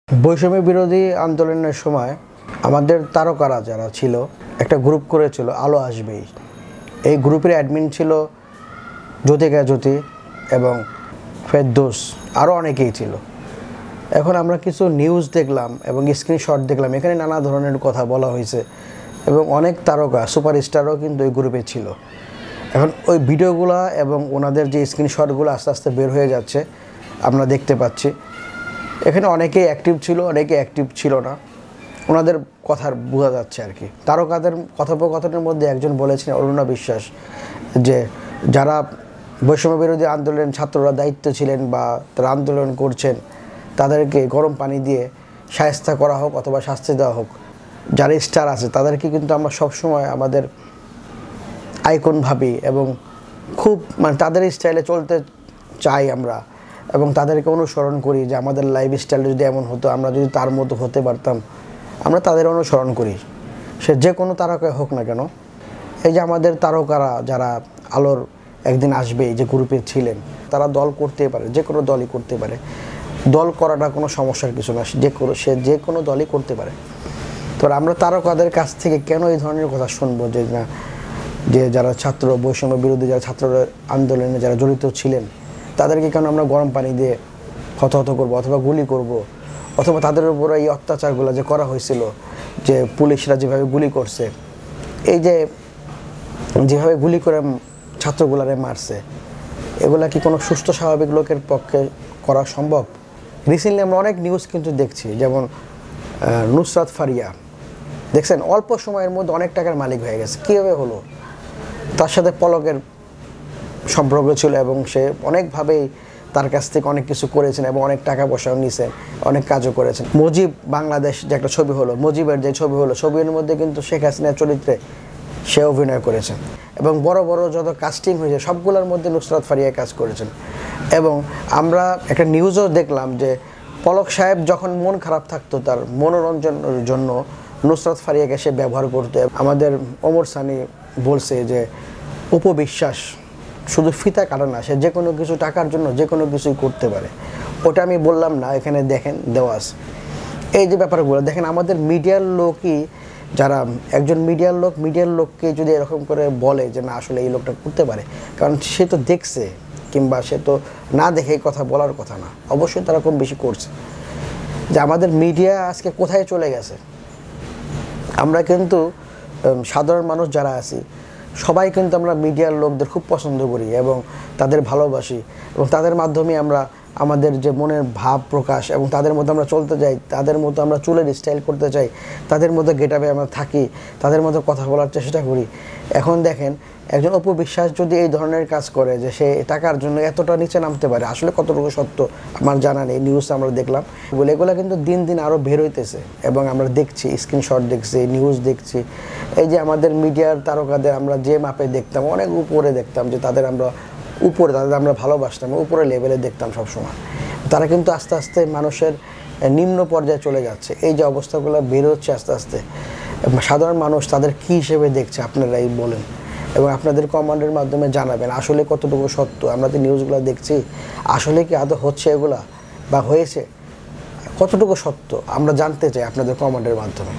বৈষম্য বিরোধী আন্দোলনের সময় আমাদের তারকারা যারা ছিল একটা গ্রুপ করেছিল আলো আসবেই। এই গ্রুপের অ্যাডমিন ছিল জ্যোতিকা জ্যোতি এবং ফেরদৌস, আরও অনেকেই ছিল। এখন আমরা কিছু নিউজ দেখলাম এবং স্ক্রিনশট দেখলাম, এখানে নানা ধরনের কথা বলা হয়েছে এবং অনেক তারকা সুপারস্টারও কিন্তু এই গ্রুপে ছিল। এখন ওই ভিডিওগুলো এবং ওনাদের যে স্ক্রিনশটগুলো আস্তে আস্তে বের হয়ে যাচ্ছে আমরা দেখতে পাচ্ছি। এখানে অনেকেই অ্যাক্টিভ ছিল, অনেকে অ্যাক্টিভ ছিল না, ওনাদের কথার বোঝা যাচ্ছে আর কি। তারকাদের কথোপকথনের মধ্যে একজন বলেছেন, অরুণা বিশ্বাস, যে যারা বৈষম্য বিরোধী আন্দোলন ছাত্ররা দায়িত্ব ছিলেন বা তারা আন্দোলন করছেন তাদেরকে গরম পানি দিয়ে শায়েস্তা করা হোক অথবা শাস্তি দেওয়া হোক। যারা স্টার আছে তাদেরকে কিন্তু আমরা সবসময় আমাদের আইকন ভাবি এবং খুব তাদের স্টাইলে চলতে চাই আমরা এবং তাদেরকে অনুসরণ করি যে আমাদের লাইফস্টাইল যদি এমন হতো, আমরা যদি তার মতো হতে পারতাম, আমরা তাদের অনুসরণ করি, সে যে কোনো তারকায় হোক না কেন। এই যে আমাদের তারকারা যারা আলোর একদিন আসবে যে গ্রুপে ছিলেন, তারা দল করতেই পারে, যে কোনো দলই করতে পারে। দল করাটা কোনো সমস্যার কিছু না, সে যে কোনো দলই করতে পারে। তো আমরা তারকাদের কাছ থেকে কেন এই ধরনের কথা শুনবো যে না, যে যারা ছাত্র বৈষম্য বিরোধী যারা ছাত্র আন্দোলনে যারা জড়িত ছিলেন তাদেরকে কেন আমরা গরম পানি দিয়ে হতহত করবো অথবা গুলি করব, অথবা তাদের উপর এই অত্যাচারগুলো যে করা হয়েছিল, যে পুলিশরা যেভাবে গুলি করছে, এই যে যেভাবে গুলি করে ছাত্রগুলারে মারছে, এগুলা কি কোনো সুস্থ স্বাভাবিক লোকের পক্ষে করা সম্ভব? রিসেন্টলি আমরা অনেক নিউজ কিন্তু দেখছি, যেমন নুসরাত ফারিয়া দেখছেন অল্প সময়ের মধ্যে অনেক টাকার মালিক হয়ে গেছে। কীভাবে হলো? তার সাথে পলকের সম্পর্ক ছিল এবং সে অনেকভাবেই তার কাছ থেকে অনেক কিছু করেছেন এবং অনেক টাকা পয়সাও নিয়েছেন, অনেক কাজও করেছেন। মুজিব বাংলাদেশ যে একটা ছবি হলো, মুজিবের যে ছবি হলো, ছবির মধ্যে কিন্তু শেখ হাসিনার চরিত্রে সে অভিনয় করেছেন এবং বড় বড় যত কাস্টিং হয়েছে সবগুলোর মধ্যে নুসরাত ফারিয়া কাজ করেছেন। এবং আমরা একটা নিউজও দেখলাম যে পলক সাহেব যখন মন খারাপ থাকতো তার মনোরঞ্জনের জন্য নুসরাত ফারিয়াকে সে ব্যবহার করতে। আমাদের ওমর সানি বলছে যে উপবিশ্বাস শুধু ফিতা কাটা না, সে যে কোনো কিছু টাকার জন্য যে কোনো কিছুই করতে পারে। ওটা আমি বললাম না, এখানে দেখেন দেওয়া আছে। এই যে ব্যাপারগুলো দেখেন, আমাদের মিডিয়ার লোকই যারা একজন মিডিয়ার লোককে যদি এরকম করে বলে যে না আসলে এই লোকটা করতে পারে, কারণ সে তো দেখছে, কিংবা সে তো না দেখে এই কথা বলার কথা না, অবশ্যই তারা কম বেশি করছে। যে আমাদের মিডিয়া আজকে কোথায় চলে গেছে। আমরা কিন্তু সাধারণ মানুষ যারা আছি সবাই কিন্তু আমরা মিডিয়ার লোকদের খুব পছন্দ করি এবং তাদের ভালোবাসি এবং তাদের মাধ্যমে আমরা আমাদের যে মনের ভাব প্রকাশ এবং তাদের মতো আমরা চলতে চাই, তাদের মতো আমরা চুলের স্টাইল করতে চাই, তাদের মতো গেটআপে আমরা থাকি, তাদের মতো কথা বলার চেষ্টা করি। এখন দেখেন একজন অপবিশ্বাস যদি এই ধরনের কাজ করে যে সে টাকার জন্য এতটা নিচে নামতে পারে, আসলে কতটুকু সত্য আমার জানা নেই। নিউজ আমরা দেখলাম বলে এগুলো কিন্তু দিন দিন আরও বের হইতেছে এবং আমরা দেখছি, স্ক্রিনশট দেখছি, নিউজ দেখছি। এই যে আমাদের মিডিয়ার তারকাদের আমরা যে মাপে দেখতাম, অনেক উপরে দেখতাম, যে তাদের আমরা ভালোবাসতাম, উপরে লেভেলে দেখতাম সবসময়, তারা কিন্তু আস্তে আস্তে মানুষের নিম্ন পর্যায়ে চলে যাচ্ছে। এই যে অবস্থাগুলো বের হচ্ছে আস্তে আস্তে, সাধারণ মানুষ তাদের কী হিসেবে দেখছে আপনারাই বলেন এবং আপনাদের কমান্ডের মাধ্যমে জানাবেন আসলে কতটুকু সত্য। আমরা যে নিউজগুলো দেখছি আসলে কি আদৌ হচ্ছে এগুলা বা হয়েছে, কতটুকু সত্য আমরা জানতে চাই আপনাদের কমান্ডের মাধ্যমে।